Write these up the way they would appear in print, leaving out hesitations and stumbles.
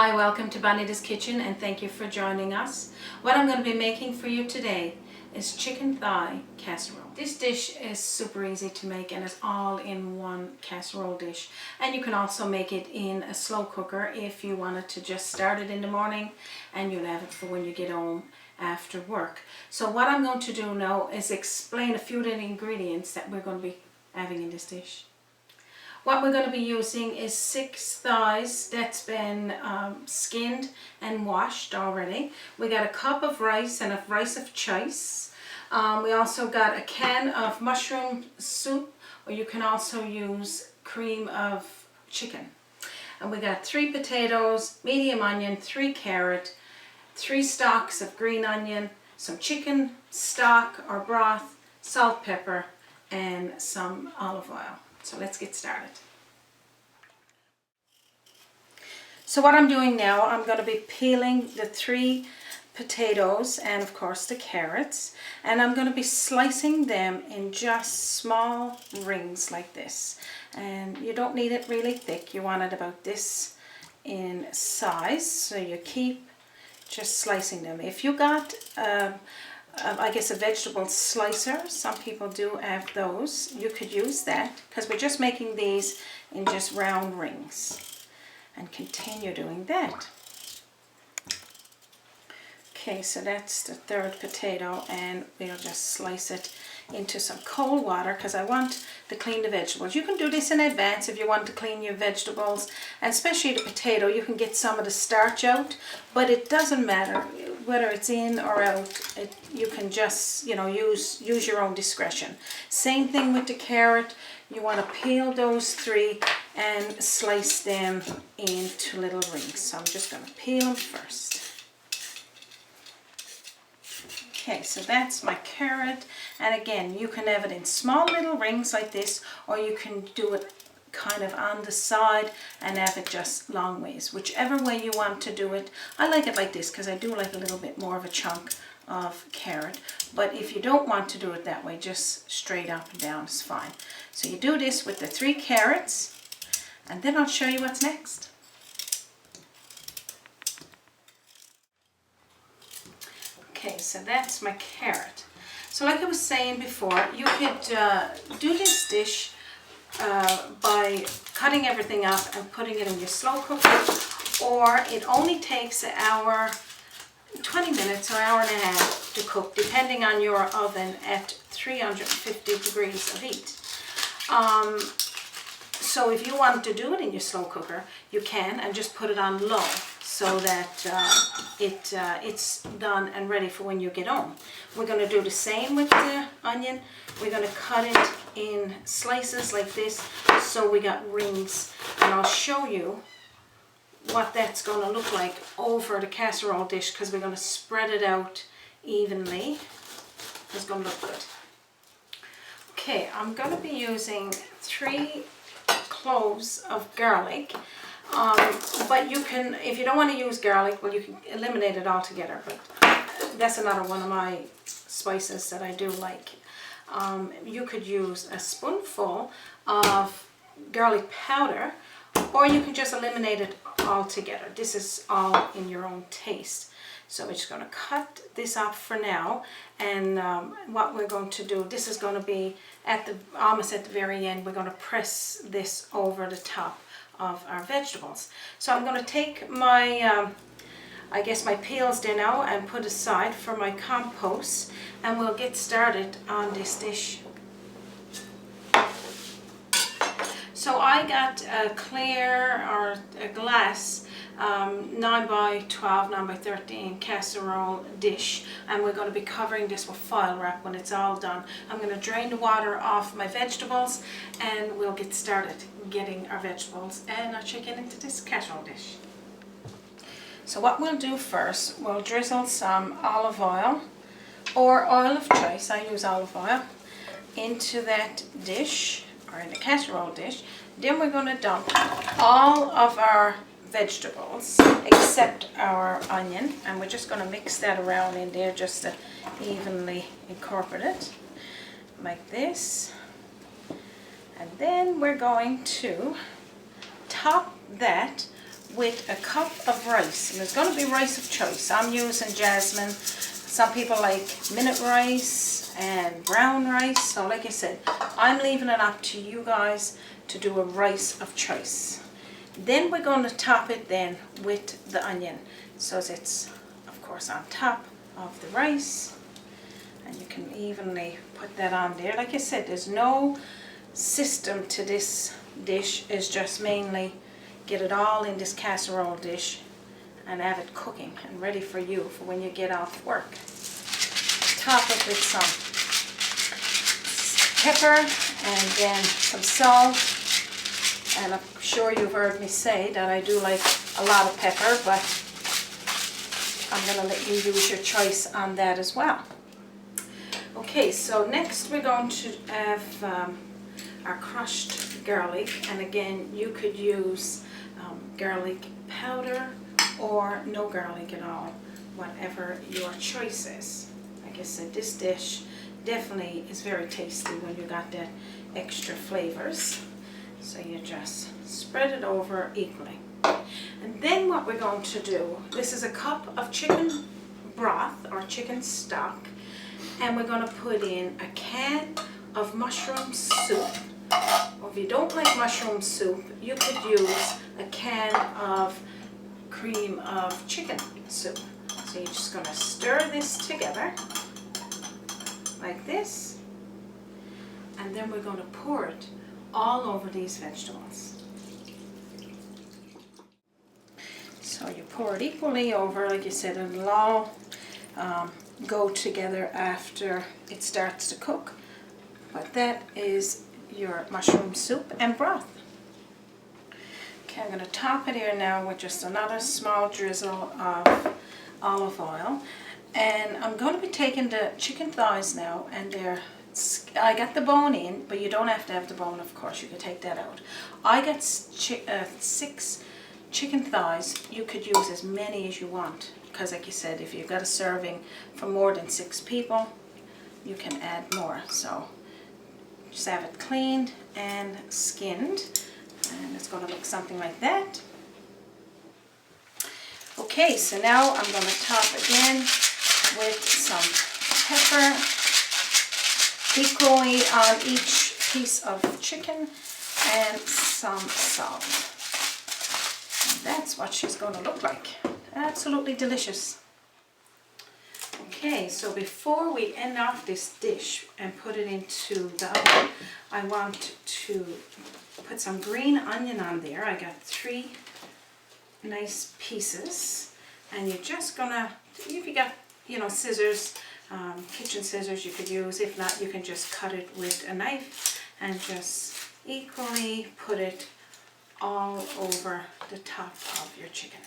Hi, welcome to Bonita's Kitchen and thank you for joining us. What I'm going to be making for you today is chicken thigh casserole. This dish is super easy to make and it's all in one casserole dish. And you can also make it in a slow cooker if you wanted to just start it in the morning and you'll have it for when you get home after work. So what I'm going to do now is explain a few of the ingredients that we're going to be having in this dish. What we're going to be using is 6 thighs that's been skinned and washed already. We got a cup of rice and a rice of choice. We also got a can of mushroom soup, or you can also use cream of chicken. And we got 3 potatoes, medium onion, 3 carrot, 3 stalks of green onion, some chicken stock or broth, salt, pepper, and some olive oil. So let's get started. So what I'm doing now, I'm going to be peeling the 3 potatoes and of course the carrots, and I'm going to be slicing them in just small rings like this. And you don't need it really thick, you want it about this in size, so you keep just slicing them. If you got I guess a vegetable slicer, some people do have those, you could use that, because we're just making these in just round rings, and continue doing that. Okay, so that's the 3rd potato, and we'll just slice it into some cold water because I want to clean the vegetables. You can do this in advance if you want to clean your vegetables, and especially the potato, you can get some of the starch out, but it doesn't matter whether it's in or out. You can just, you know, use your own discretion. Same thing with the carrot. You want to peel those 3 and slice them into little rings. So I'm just going to peel them first. Okay, so that's my carrot, and again, you can have it in small little rings like this, or you can do it kind of on the side and have it just long ways, whichever way you want to do it. I like it like this because I do like a little bit more of a chunk of carrot, but if you don't want to do it that way, just straight up and down is fine. So you do this with the 3 carrots, and then I'll show you what's next. Okay, so that's my carrot. So like I was saying before, you could do this dish by cutting everything up and putting it in your slow cooker, or it only takes an hour, 20 minutes or hour and a half to cook, depending on your oven at 350 degrees of heat. So if you want to do it in your slow cooker, you can, and just put it on low so that it's done and ready for when you get home. We're going to do the same with the onion. We're going to cut it in slices like this, so we got rings, and I'll show you what that's going to look like over the casserole dish, because we're going to spread it out evenly. It's going to look good. Okay, I'm going to be using 3 cloves of garlic, but you can, if you don't want to use garlic, well, you can eliminate it altogether, but that's another one of my spices that I do like. You could use a spoonful of garlic powder, or you can just eliminate it altogether. This is all in your own taste. So we're just going to cut this up for now, and what we're going to do, this is going to be almost at the very end. We're going to press this over the top of our vegetables. So I'm going to take my I guess my peels there now and put aside for my compost, and we'll get started on this dish. So I got a clear, or a glass 9 by 12, 9 by 13 casserole dish, and we're going to be covering this with foil wrap when it's all done. I'm going to drain the water off my vegetables, and we'll get started getting our vegetables and our chicken into this casserole dish. So what we'll do first, we'll drizzle some olive oil, or oil of choice, I use olive oil, into that dish, or in the casserole dish. Then we're going to dump all of our vegetables except our onion, and we're just going to mix that around in there just to evenly incorporate it like this. And then we're going to top that with a cup of rice, and it's going to be rice of choice. I'm using jasmine. Some people like minute rice and brown rice, so like I said, I'm leaving it up to you guys to do a rice of choice. Then we're going to top it then with the onion, so it's of course on top of the rice, and you can evenly put that on there. Like I said, there's no system to this dish. It's just mainly get it all in this casserole dish and have it cooking and ready for you for when you get off work. Top it with some pepper and then some salt. And I'm sure you've heard me say that I do like a lot of pepper, but I'm going to let you use your choice on that as well. Okay, so next we're going to have our crushed garlic, and again you could use garlic powder or no garlic at all, whatever your choice is. Like I said, this dish definitely is very tasty when you got that extra flavors. So you just spread it over equally. And then what we're going to do, this is a cup of chicken broth or chicken stock, and we're going to put in a can of mushroom soup. Or if you don't like mushroom soup, you could use a can of cream of chicken soup. So you're just going to stir this together like this, and then we're going to pour it all over these vegetables. So you pour it equally over, like you said, and it'll all go together after it starts to cook. But that is your mushroom soup and broth. Okay, I'm going to top it here now with just another small drizzle of olive oil, and I'm going to be taking the chicken thighs now, and I got the bone in, but you don't have to have the bone, of course, you can take that out. I got 6 chicken thighs. You could use as many as you want, because like you said, if you've got a serving for more than 6 people, you can add more. So just have it cleaned and skinned, and it's going to look something like that. Okay, so now I'm going to top again with some pepper equally on each piece of chicken and some salt. And that's what she's going to look like. Absolutely delicious. Okay, so before we end off this dish and put it into the oven, I want to put some green onion on there. I got 3 nice pieces, and you're just gonna, if you got, you know, scissors, kitchen scissors you could use. If not, you can just cut it with a knife and just equally put it all over the top of your chicken.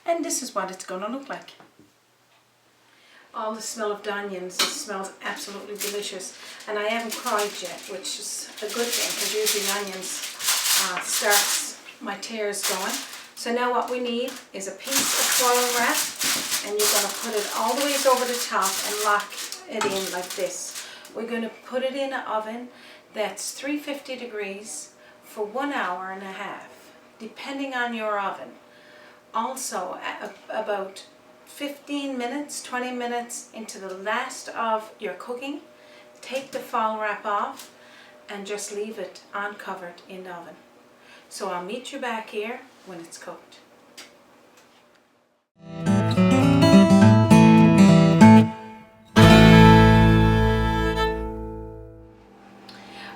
And this is what it's going to look like. All the smell of the onions, it smells absolutely delicious. And I haven't cried yet, which is a good thing, because usually the onions starts my tears going. So now what we need is a piece of foil wrap, and you're going to put it all the way over the top and lock it in like this. We're going to put it in an oven that's 350 degrees for 1.5 hours, depending on your oven. Also, about 15 minutes, 20 minutes into the last of your cooking, take the foil wrap off and just leave it uncovered in the oven. So I'll meet you back here when it's cooked.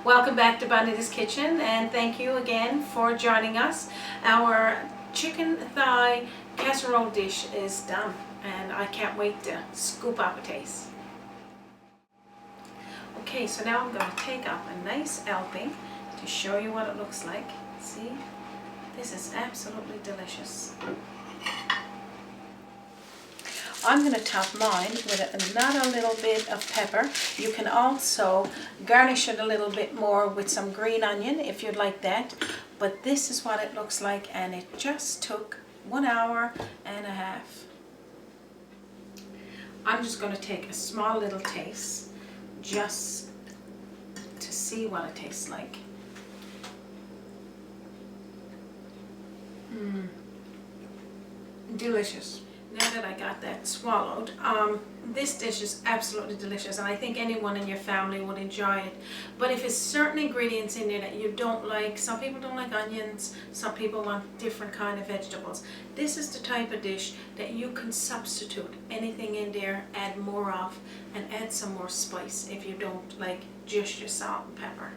Welcome back to Bonita's Kitchen, and thank you again for joining us. Our chicken thigh casserole dish is done, and I can't wait to scoop up a taste. Okay, so now I'm going to take up a nice helping to show you what it looks like. See, this is absolutely delicious. I'm going to top mine with another little bit of pepper. You can also garnish it a little bit more with some green onion if you'd like that. But this is what it looks like, and it just took 1.5 hours. I'm just going to take a small little taste just to see what it tastes like. Delicious. Now that I got that swallowed, this dish is absolutely delicious, and I think anyone in your family would enjoy it. But if it's certain ingredients in there that you don't like, some people don't like onions, some people want different kind of vegetables. This is the type of dish that you can substitute anything in there, add more of, and add some more spice if you don't like just your salt and pepper.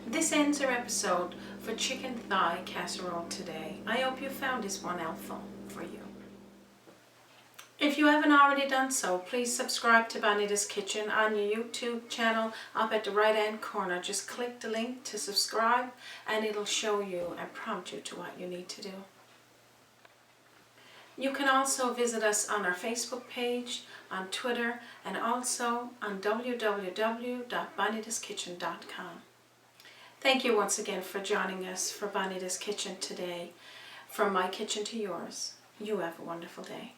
This ends our episode for chicken thigh casserole today. I hope you found this one helpful for you. If you haven't already done so, please subscribe to Bonita's Kitchen on your YouTube channel up at the right hand corner. Just click the link to subscribe and it'll show you and prompt you to what you need to do. You can also visit us on our Facebook page, on Twitter, and also on www.bonitaskitchen.com. Thank you once again for joining us for Bonita's Kitchen today. From my kitchen to yours, you have a wonderful day.